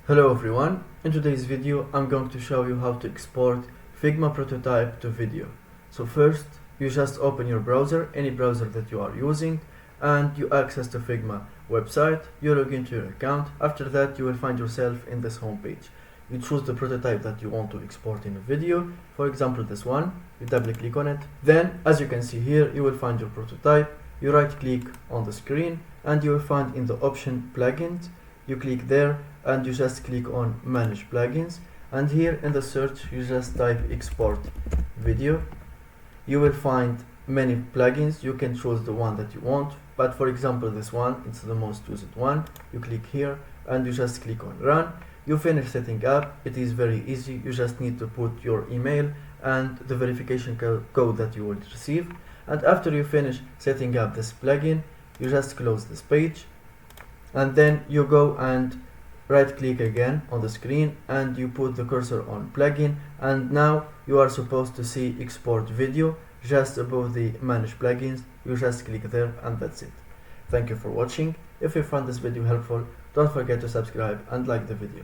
Hello everyone, in today's video I'm going to show you how to export Figma prototype to video. So first you just open your browser, any browser that you are using, and you access the Figma website. You log into your account. After that you will find yourself in this home page. You choose the prototype that you want to export in a video, for example this one. You double click on it. Then as you can see here, you will find your prototype. You right click on the screen and you will find in the option plugins. You click there and you just click on manage plugins, and here in the search you just type export video. You will find many plugins. You can choose the one that you want, but for example this one, it's the most used one. You click here and you just click on run. You finish setting up. It is very easy. You just need to put your email and the verification code that you will receive, and after you finish setting up this plugin you just close this page, and then you go and right click again on the screen and you put the cursor on plugin, and now you are supposed to see export video just above the manage plugins. You just click there and that's it. Thank you for watching. If you found this video helpful, don't forget to subscribe and like the video.